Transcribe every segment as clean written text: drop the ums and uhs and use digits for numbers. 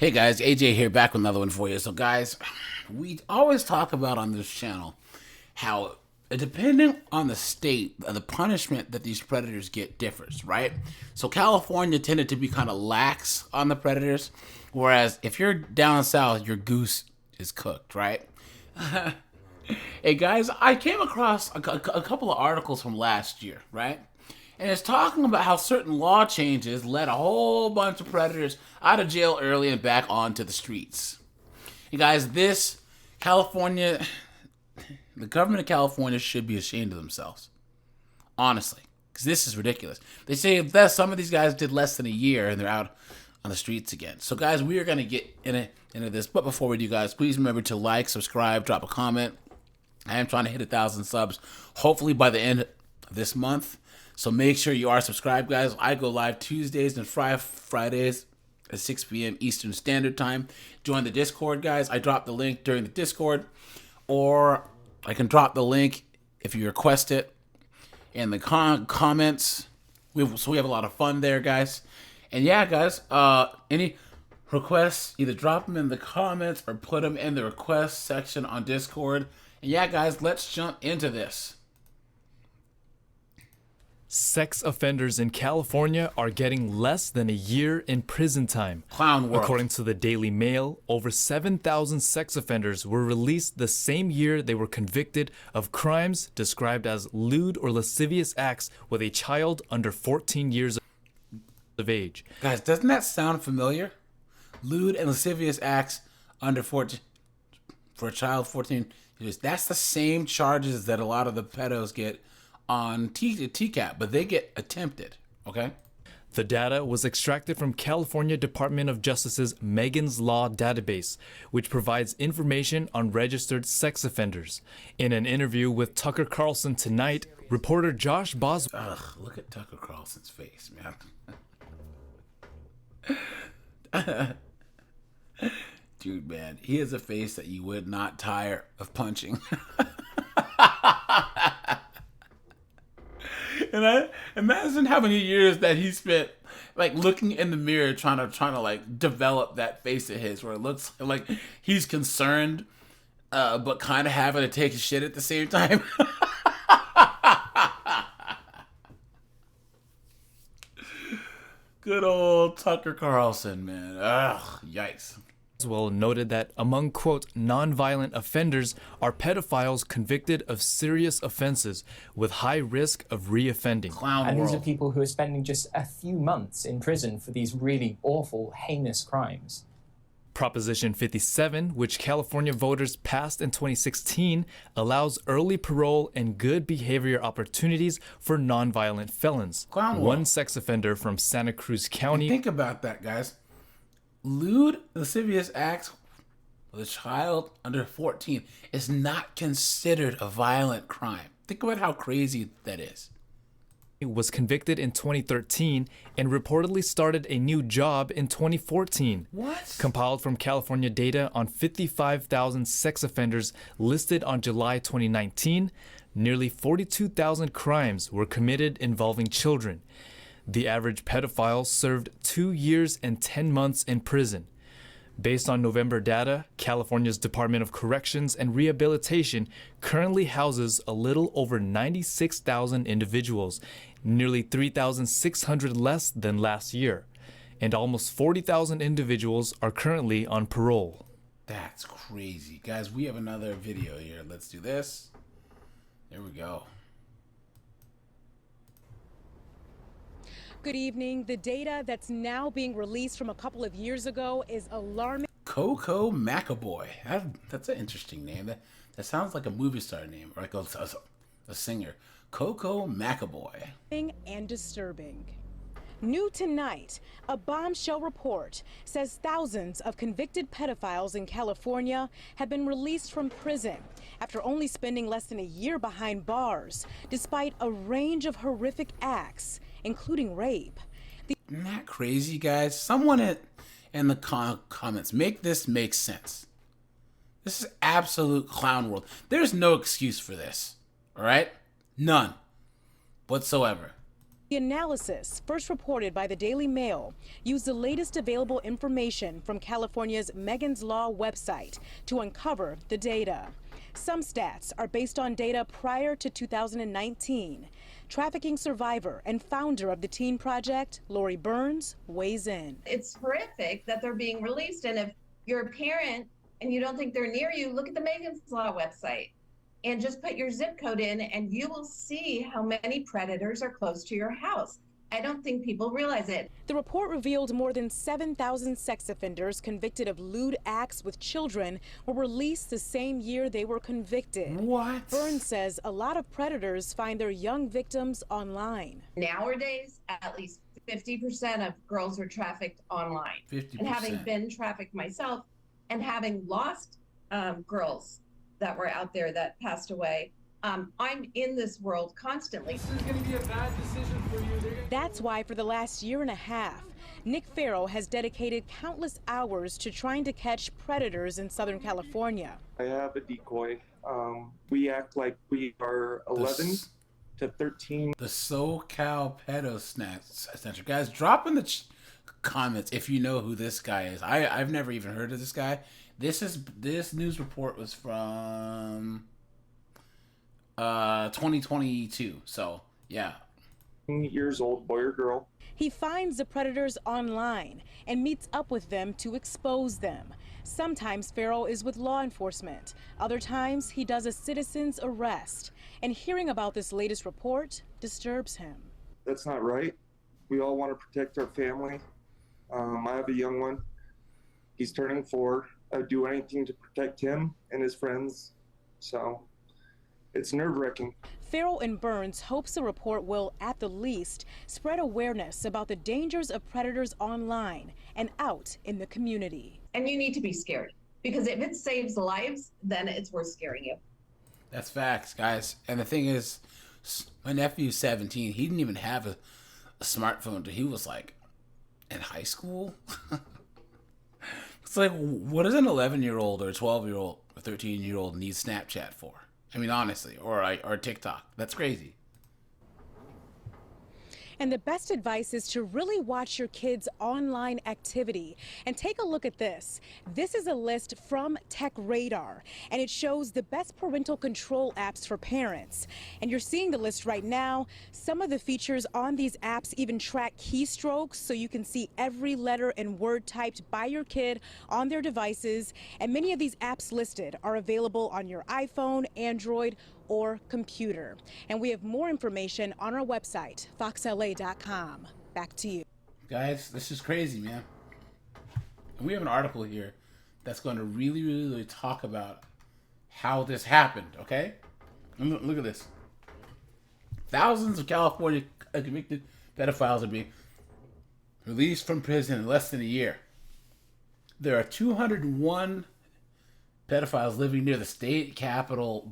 Hey guys, AJ here, back with another one for you. So guys, we always talk about on this channel how depending on the state, the punishment that these predators get differs, right? So California tended to be kind of lax on the predators, whereas if you're down south, your goose is cooked, right? Hey guys, I came across a couple of articles from last year, right? And it's talking about how certain law changes led a whole bunch of predators out of jail early and back onto the streets. And guys, this California, the government of California should be ashamed of themselves. Honestly, because this is ridiculous. They say that some of these guys did less than a year and they're out on the streets again. So guys, we are going to get into this. But before we do, guys, please remember to like, subscribe, drop a comment. I am trying to hit 1,000 subs, hopefully by the end of this month. So make sure you are subscribed, guys. I go live Tuesdays and Fridays at 6 p.m. Eastern Standard Time. Join the Discord, guys. I drop the link during the Discord, or I can drop the link if you request it in the comments. So we have a lot of fun there, guys. And yeah, guys, any requests, either drop them in the comments or put them in the request section on Discord. And yeah, guys, let's jump into this. Sex offenders in California are getting less than a year in prison time. Clown world. According to the Daily Mail, over 7,000 sex offenders were released the same year they were convicted of crimes described as lewd or lascivious acts with a child under 14 years of age. Guys, doesn't that sound familiar? Lewd and lascivious acts under 14 for a child 14 years. That's the same charges that a lot of the pedos get on TCAP, but they get attempted, okay? The data was extracted from California Department of Justice's Megan's Law database, which provides information on registered sex offenders. In an interview with Tucker Carlson tonight, reporter Josh Boswell... Ugh, look at Tucker Carlson's face, man. Dude, man, he has a face that you would not tire of punching. And I imagine how many years that he spent like looking in the mirror trying to like develop that face of his where it looks like he's concerned but kind of having to take a shit at the same time. Good old Tucker Carlson, man. Ugh, yikes. Well noted that among, quote, nonviolent offenders are pedophiles convicted of serious offenses with high risk of reoffending. Clown and world. these are people who are spending just a few months in prison for these really awful, heinous crimes. Proposition 57, which California voters passed in 2016, allows early parole and good behavior opportunities for nonviolent felons. Clown world. One sex offender from Santa Cruz County... Think about that, guys. Lewd, lascivious acts with a child under 14 is not considered a violent crime. Think about how crazy that is. Was convicted in 2013 and reportedly started a new job in 2014. What? Compiled from California data on 55,000 sex offenders listed on July 2019, nearly 42,000 crimes were committed involving children. The average pedophile served 2 years and 10 months in prison. Based on November data, California's Department of Corrections and Rehabilitation currently houses a little over 96,000 individuals, nearly 3,600 less than last year, and almost 40,000 individuals are currently on parole. That's crazy. Guys, we have another video here. Let's do this. There we go. Good evening. The data that's now being released from a couple of years ago is alarming. Coco McAvoy. That's an interesting name. That sounds like a movie star name, or like a singer. Coco McAvoy. And disturbing. New tonight, a bombshell report says thousands of convicted pedophiles in California have been released from prison after only spending less than a year behind bars, despite a range of horrific acts, including rape. Isn't that crazy, guys? Someone in the comments, make this make sense. This is absolute clown world. There's no excuse for this, all right? None whatsoever. The analysis, first reported by the Daily Mail, used the latest available information from California's Megan's Law website to uncover the data. Some stats are based on data prior to 2019. Trafficking survivor and founder of the Teen Project, Lori Burns, weighs in. It's horrific that they're being released, and if you're a parent and you don't think they're near you, look at the Megan's Law website and just put your zip code in and you will see how many predators are close to your house. I don't think people realize it. The report revealed more than 7,000 sex offenders convicted of lewd acts with children were released the same year they were convicted. What? Burns says a lot of predators find their young victims online. Nowadays, at least 50% of girls are trafficked online. 50%. And having been trafficked myself and having lost girls that were out there that passed away, I'm in this world constantly. This is going to be a bad decision for you. That's why for the last year and a half, Nick Farrell has dedicated countless hours to trying to catch predators in Southern California. I have a decoy. We act like we are 11 to 13. The SoCal pedo snatcher. Guys, drop in the comments if you know who this guy is. I've never even heard of this guy. This news report was from 2022. So yeah, Years old, boy or girl. He finds the predators online and meets up with them to expose them. Sometimes Farrell is with law enforcement. Other times he does a citizen's arrest. And hearing about this latest report disturbs him. That's not right. We all want to protect our family. I have a young one. He's turning 4. I would do anything to protect him and his friends. So it's nerve-wracking. Farrell and Burns hopes the report will, at the least, spread awareness about the dangers of predators online and out in the community. And you need to be scared, because if it saves lives, then it's worth scaring you. that's facts, guys. And the thing is, my nephew's 17. He didn't even have a smartphone until he was like in high school. It's like, what does an 11-year-old or a 12-year-old or 13-year-old need Snapchat for? I mean, honestly, or TikTok. That's crazy. And the best advice is to really watch your kids' online activity. And take a look at this. This is a list from Tech Radar, and it shows the best parental control apps for parents. And you're seeing the list right now. Some of the features on these apps even track keystrokes, so you can see every letter and word typed by your kid on their devices. And many of these apps listed are available on your iPhone, Android, or computer. And we have more information on our website, foxla.com. Back to you. Guys, this is crazy, man. And we have an article here that's going to really talk about how this happened, okay? And look at this. Thousands of California convicted pedophiles are being released from prison in less than a year. There are 201 pedophiles living near the state capitol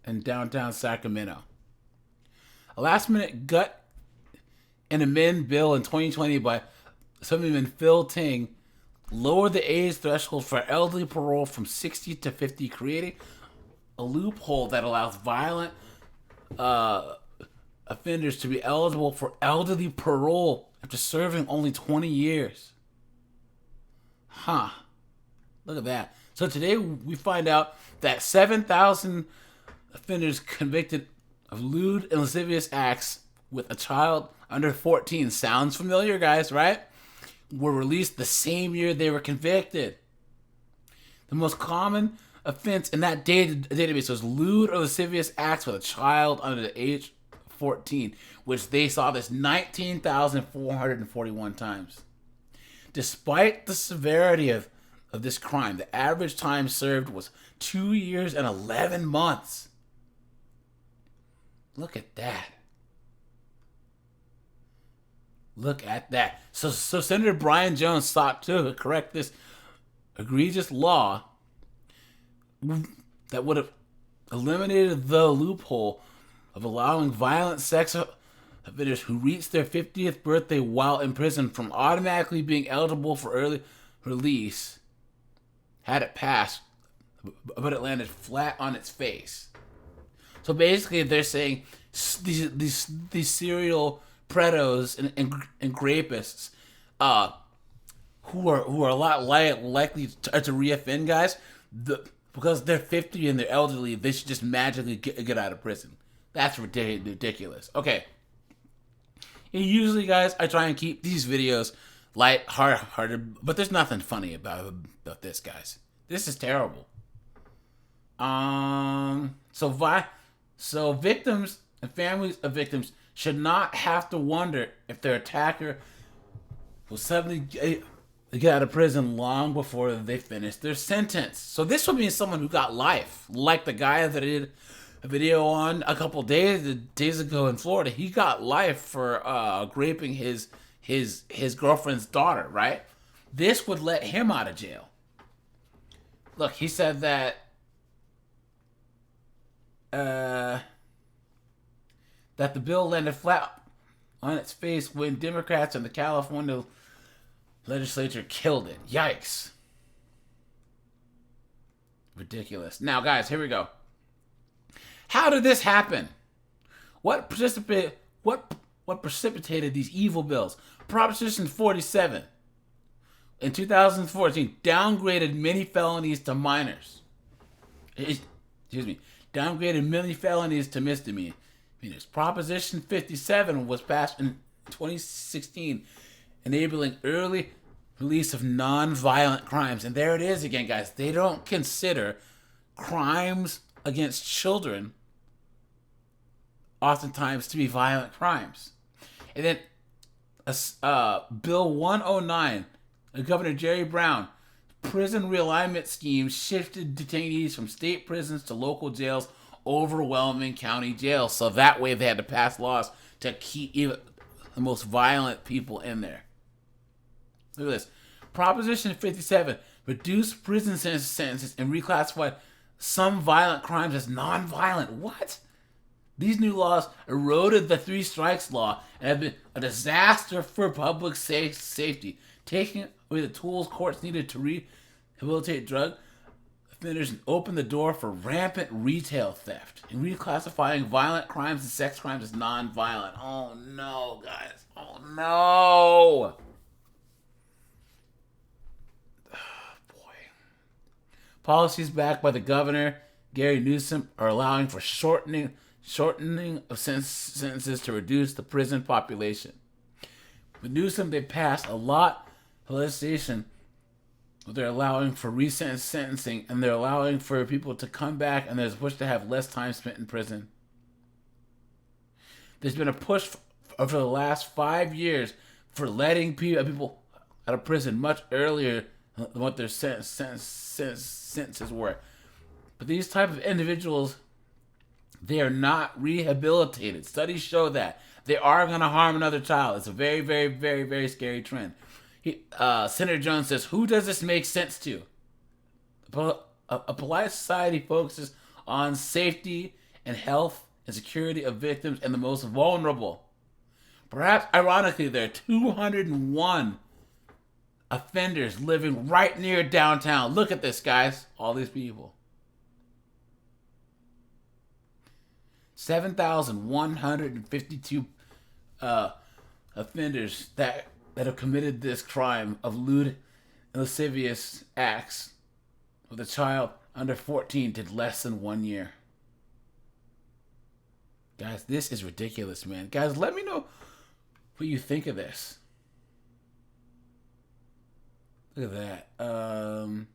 in downtown Sacramento. A last-minute gut and amend bill in 2020 by Assemblyman Phil Ting lowered the age threshold for elderly parole from 60 to 50, creating a loophole that allows violent offenders to be eligible for elderly parole after serving only 20 years. Huh. Look at that. So today we find out that 7,000 offenders convicted of lewd and lascivious acts with a child under 14, sounds familiar, guys, right? Were released the same year they were convicted. The most common offense in that database was lewd or lascivious acts with a child under the age of 14, which they saw this 19,441 times. Despite the severity of this crime, the average time served was 2 years and 11 months. Look at that. Look at that. So Senator Brian Jones sought to correct this egregious law that would have eliminated the loophole of allowing violent sex offenders who reach their 50th birthday while in prison from automatically being eligible for early release had it passed, but it landed flat on its face. So basically they're saying these serial predators and rapists, who are a lot likely to reoffend, guys. Because they're 50 and they're elderly, they should just magically get out of prison. That's ridiculous. Okay. And usually, guys, I try and keep these videos light-hearted, but there's nothing funny about this, guys. This is terrible. So victims and families of victims should not have to wonder if their attacker will suddenly get out of prison long before they finish their sentence. So this would mean someone who got life, like the guy that I did a video on a couple days ago in Florida. He got life for raping his girlfriend's daughter, right? This would let him out of jail. Look, he said that the bill landed flat on its face when Democrats in the California legislature killed it. Yikes. Ridiculous. Now, guys, here we go. How did this happen? What precipitated these evil bills? Proposition 47 in 2014 downgraded many felonies to minors. Downgraded many felonies to misdemeanors. Proposition 57 was passed in 2016, enabling early release of non-violent crimes. And there it is again, guys. They don't consider crimes against children oftentimes to be violent crimes. And then Bill 109, Governor Jerry Brown, prison realignment scheme shifted detainees from state prisons to local jails, overwhelming county jails. So that way they had to pass laws to keep even the most violent people in there. Look at this. Proposition 57 reduced prison sentences and reclassified some violent crimes as non-violent. What? These new laws eroded the three strikes law and have been a disaster for public safety, taking away the tools courts needed to rehabilitate drug offenders and open the door for rampant retail theft and reclassifying violent crimes and sex crimes as non-violent. Oh no, guys. Oh no. Policies backed by the governor, Gary Newsom, are allowing for shortening of sentences to reduce the prison population. With Newsom, they passed a lot of legislation. They're allowing for sentencing, and they're allowing for people to come back, and there's a push to have less time spent in prison. There's been a push over the last 5 years for letting people out of prison much earlier than what their sentences were. But these type of individuals, they are not rehabilitated. Studies show that. They are going to harm another child. It's a very, very, very, very scary trend. Senator Jones says, who does this make sense to? A polite society focuses on safety and health and security of victims and the most vulnerable. Perhaps, ironically, there are 201 offenders living right near downtown. Look at this, guys. All these people. 7,152 offenders that have committed this crime of lewd and lascivious acts with a child under 14 did less than 1 year. Guys, this is ridiculous, man. Guys, let me know what you think of this. Look at that.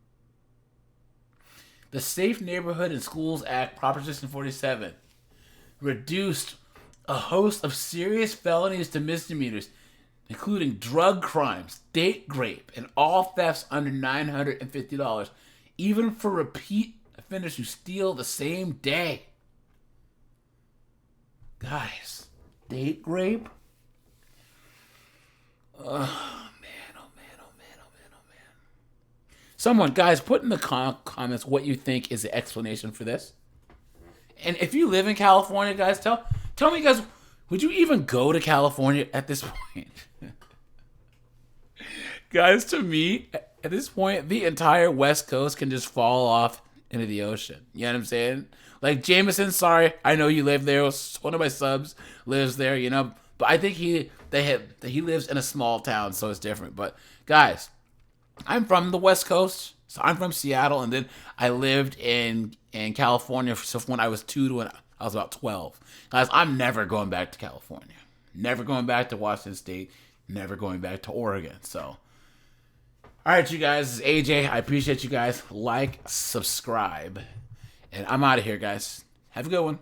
The Safe Neighborhood and Schools Act, Proposition 47, reduced a host of serious felonies to misdemeanors, including drug crimes, date rape, and all thefts under $950, even for repeat offenders who steal the same day. Guys, date rape? Oh, man, oh, man, oh, man, oh, man, oh, man. Someone, guys, put in the comments what you think is the explanation for this. And if you live in California, guys, tell me, guys, would you even go to California at this point? Guys, to me, at this point, the entire West Coast can just fall off into the ocean. You know what I'm saying? Like Jameson, sorry, I know you live there. One of my subs lives there, you know. But I think he lives in a small town, so it's different. But guys, I'm from the West Coast, so I'm from Seattle, and then I lived in California from when I was 2 to when I was about 12. Guys, I'm never going back to California. Never going back to Washington State. Never going back to Oregon. So, all right, you guys, this is AJ. I appreciate you guys. Like, subscribe, and I'm out of here, guys. Have a good one.